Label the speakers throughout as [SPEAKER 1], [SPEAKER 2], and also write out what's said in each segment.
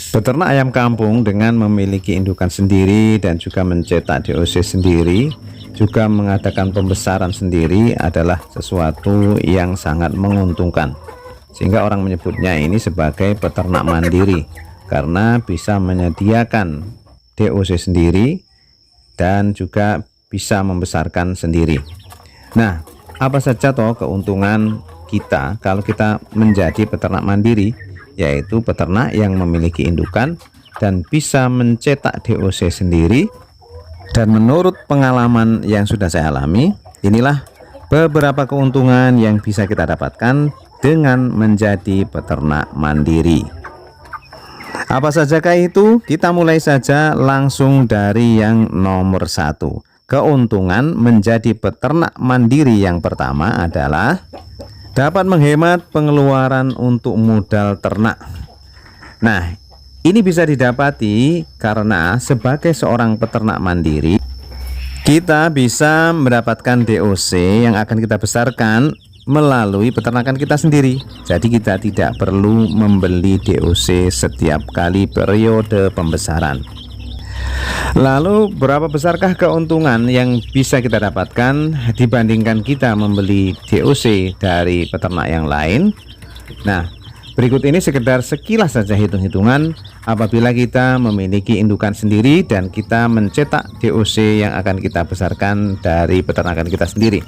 [SPEAKER 1] Peternak ayam kampung dengan memiliki indukan sendiri dan juga mencetak DOC sendiri, juga mengadakan pembesaran sendiri adalah sesuatu yang sangat menguntungkan, sehingga orang menyebutnya ini sebagai peternak mandiri karena bisa menyediakan DOC sendiri dan juga bisa membesarkan sendiri. Nah, apa saja toh keuntungan kita kalau kita menjadi peternak mandiri, yaitu peternak yang memiliki indukan dan bisa mencetak DOC sendiri. Dan menurut pengalaman yang sudah saya alami, inilah beberapa keuntungan yang bisa kita dapatkan dengan menjadi peternak mandiri. Apa sajakah itu? Kita mulai saja langsung dari yang nomor satu. Keuntungan menjadi peternak mandiri yang pertama adalah dapat menghemat pengeluaran untuk modal ternak. Nah, ini bisa didapati karena sebagai seorang peternak mandiri, kita bisa mendapatkan DOC yang akan kita besarkan melalui peternakan kita sendiri. Jadi kita tidak perlu membeli DOC setiap kali periode pembesaran. Lalu berapa besarkah keuntungan yang bisa kita dapatkan dibandingkan kita membeli DOC dari peternak yang lain? Nah, berikut ini sekedar sekilas saja hitung-hitungan apabila kita memiliki indukan sendiri dan kita mencetak DOC yang akan kita besarkan dari peternakan kita sendiri.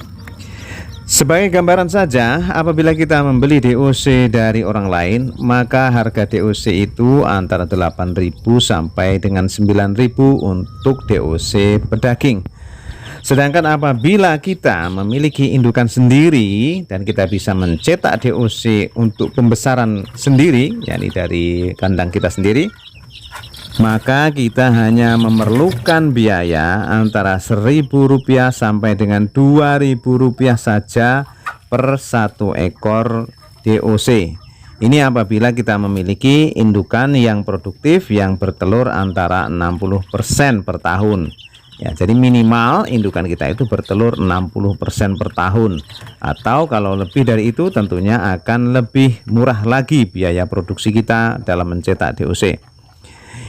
[SPEAKER 1] Sebagai gambaran saja, apabila kita membeli DOC dari orang lain, maka harga DOC itu antara 8.000 sampai dengan 9.000 untuk DOC pedaging. Sedangkan apabila kita memiliki indukan sendiri dan kita bisa mencetak DOC untuk pembesaran sendiri, yakni dari kandang kita sendiri, maka kita hanya memerlukan biaya antara Rp1.000 sampai dengan Rp2.000 saja per satu ekor DOC. Ini apabila kita memiliki indukan yang produktif yang bertelur antara 60% per tahun. Ya, jadi minimal indukan kita itu bertelur 60% per tahun, atau kalau lebih dari itu tentunya akan lebih murah lagi biaya produksi kita dalam mencetak DOC.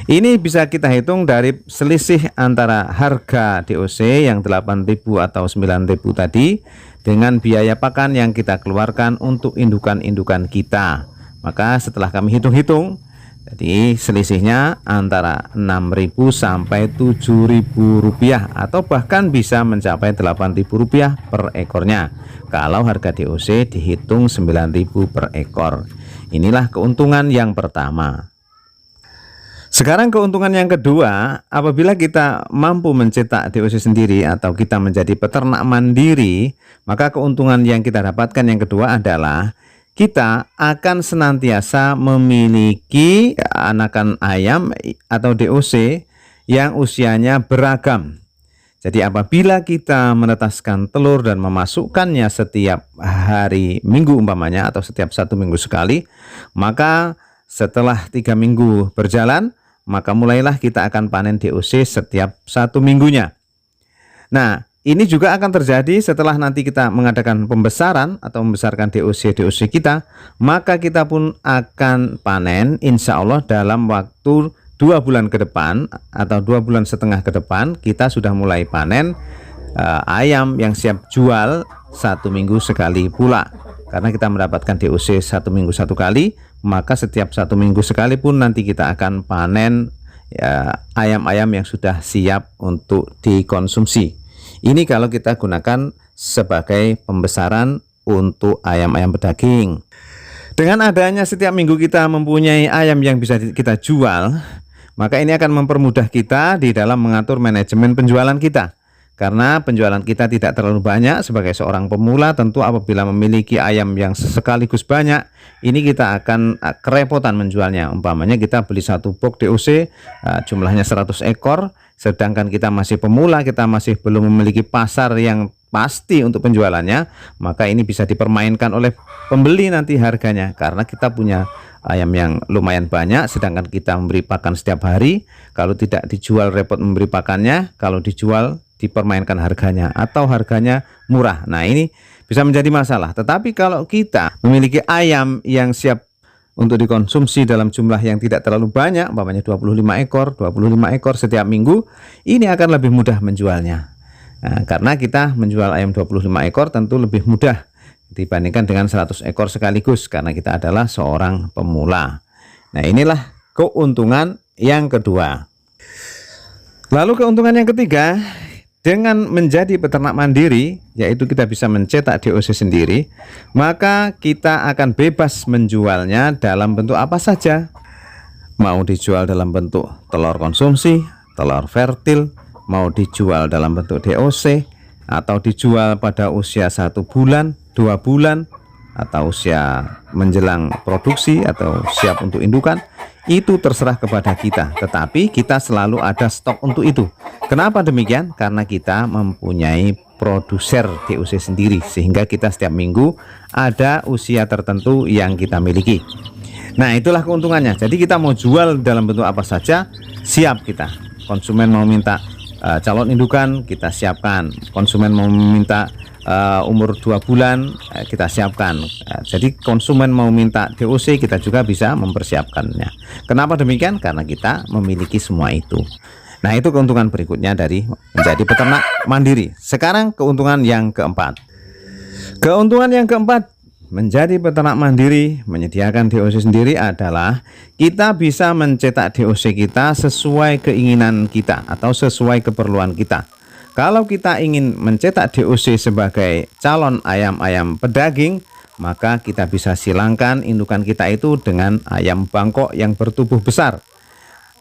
[SPEAKER 1] Ini bisa kita hitung dari selisih antara harga DOC yang 8.000 atau 9.000 tadi dengan biaya pakan yang kita keluarkan untuk indukan-indukan kita. Maka setelah kami hitung-hitung, jadi selisihnya antara 6.000 sampai 7.000 rupiah, atau bahkan bisa mencapai 8.000 rupiah per ekornya kalau harga DOC dihitung 9.000 per ekor. Inilah keuntungan yang pertama. Sekarang keuntungan yang kedua, apabila kita mampu mencetak DOC sendiri atau kita menjadi peternak mandiri, maka keuntungan yang kita dapatkan yang kedua adalah kita akan senantiasa memiliki anakan ayam atau DOC yang usianya beragam. Jadi apabila kita menetaskan telur dan memasukkannya setiap hari Minggu umpamanya, atau setiap 1 minggu sekali, maka setelah 3 minggu berjalan, maka mulailah kita akan panen DOC setiap 1 minggunya. Nah, ini juga akan terjadi setelah nanti kita mengadakan pembesaran atau membesarkan DOC kita, maka kita pun akan panen insya Allah dalam waktu 2 bulan ke depan atau 2,5 bulan ke depan, kita sudah mulai panen ayam yang siap jual 1 minggu sekali pula. Karena kita mendapatkan DOC 1 minggu 1 kali, maka setiap 1 minggu sekali pun nanti kita akan panen ayam-ayam yang sudah siap untuk dikonsumsi. Ini kalau kita gunakan sebagai pembesaran untuk ayam-ayam pedaging. Dengan adanya setiap minggu kita mempunyai ayam yang bisa kita jual, maka ini akan mempermudah kita di dalam mengatur manajemen penjualan kita. Karena penjualan kita tidak terlalu banyak sebagai seorang pemula, tentu apabila memiliki ayam yang sekaligus banyak, ini kita akan kerepotan menjualnya. Umpamanya kita beli 1 box DOC jumlahnya 100 ekor, sedangkan kita masih pemula, kita masih belum memiliki pasar yang pasti untuk penjualannya, maka ini bisa dipermainkan oleh pembeli nanti harganya. Karena kita punya ayam yang lumayan banyak, sedangkan kita memberi pakan setiap hari, kalau tidak dijual repot memberi pakannya, kalau dijual dipermainkan harganya atau harganya murah. Nah, ini bisa menjadi masalah. Tetapi kalau kita memiliki ayam yang siap untuk dikonsumsi dalam jumlah yang tidak terlalu banyak, umpamanya 25 ekor setiap minggu, ini akan lebih mudah menjualnya. Nah, karena kita menjual ayam 25 ekor tentu lebih mudah dibandingkan dengan 100 ekor sekaligus, karena kita adalah seorang pemula. Nah, inilah keuntungan yang kedua. Lalu keuntungan yang ketiga, dengan menjadi peternak mandiri, yaitu kita bisa mencetak DOC sendiri, maka kita akan bebas menjualnya dalam bentuk apa saja. Mau dijual dalam bentuk telur konsumsi, telur fertil, mau dijual dalam bentuk DOC, atau dijual pada usia 1 bulan, 2 bulan, atau usia menjelang produksi atau siap untuk indukan. Itu terserah kepada kita, tetapi kita selalu ada stok untuk itu. Kenapa demikian? Karena kita mempunyai produser DOC sendiri, sehingga kita setiap minggu ada usia tertentu yang kita miliki. Nah, itulah keuntungannya. Jadi kita mau jual dalam bentuk apa saja, siap kita. Konsumen mau minta calon indukan, kita siapkan. Konsumen mau minta umur 2 bulan, kita siapkan. Jadi konsumen mau minta DOC, kita juga bisa mempersiapkannya. Kenapa demikian? Karena kita memiliki semua itu. Nah, itu keuntungan berikutnya dari menjadi peternak mandiri. Sekarang keuntungan yang keempat. Keuntungan yang keempat menjadi peternak mandiri, menyediakan DOC sendiri adalah kita bisa mencetak DOC kita sesuai keinginan kita atau sesuai keperluan kita. Kalau kita ingin mencetak DOC sebagai calon ayam-ayam pedaging, maka kita bisa silangkan indukan kita itu dengan ayam Bangkok yang bertubuh besar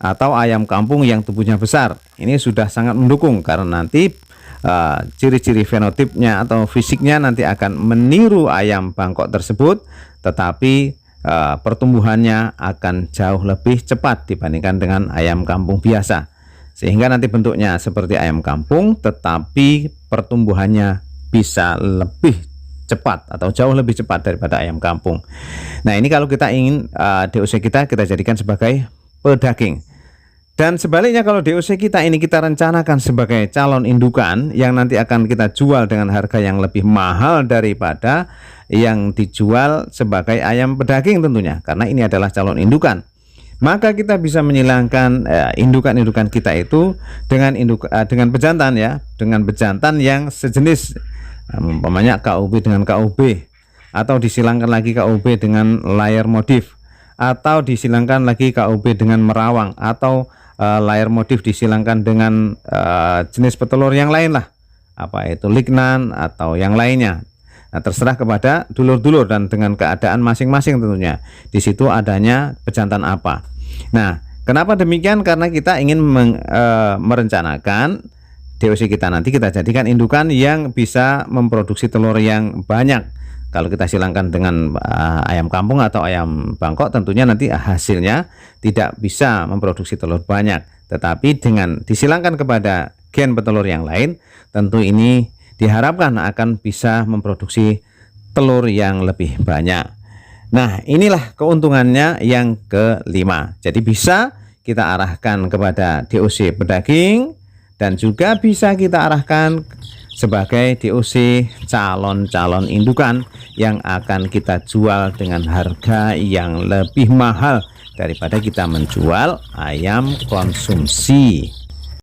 [SPEAKER 1] atau ayam kampung yang tubuhnya besar. Ini sudah sangat mendukung karena nanti ciri-ciri fenotipnya atau fisiknya nanti akan meniru ayam Bangkok tersebut, tetapi pertumbuhannya akan jauh lebih cepat dibandingkan dengan ayam kampung biasa. Sehingga nanti bentuknya seperti ayam kampung, tetapi pertumbuhannya bisa lebih cepat atau jauh lebih cepat daripada ayam kampung. Nah, ini kalau kita ingin DOC kita jadikan sebagai pedaging. Dan sebaliknya, kalau DOC kita ini kita rencanakan sebagai calon indukan yang nanti akan kita jual dengan harga yang lebih mahal daripada yang dijual sebagai ayam pedaging tentunya, karena ini adalah calon indukan. Maka kita bisa menyilangkan indukan-indukan kita itu dengan bejantan ya, dengan bejantan yang sejenis, umpamanya KUB dengan KUB, atau disilangkan lagi KUB dengan layar modif, atau disilangkan lagi KUB dengan merawang, atau layar modif disilangkan dengan jenis petelur yang lain lah, apa itu lignan atau yang lainnya. Nah, terserah kepada dulur-dulur dan dengan keadaan masing-masing tentunya. Di situ adanya pejantan apa. Nah, kenapa demikian? Karena kita ingin merencanakan DOC kita nanti kita jadikan indukan yang bisa memproduksi telur yang banyak. Kalau kita silangkan dengan ayam kampung atau ayam Bangkok, tentunya nanti hasilnya tidak bisa memproduksi telur banyak. Tetapi dengan disilangkan kepada gen petelur yang lain, tentu ini diharapkan akan bisa memproduksi telur yang lebih banyak. Nah, inilah keuntungannya yang kelima. Jadi bisa kita arahkan kepada DOC pedaging dan juga bisa kita arahkan sebagai DOC calon-calon indukan yang akan kita jual dengan harga yang lebih mahal daripada kita menjual ayam konsumsi.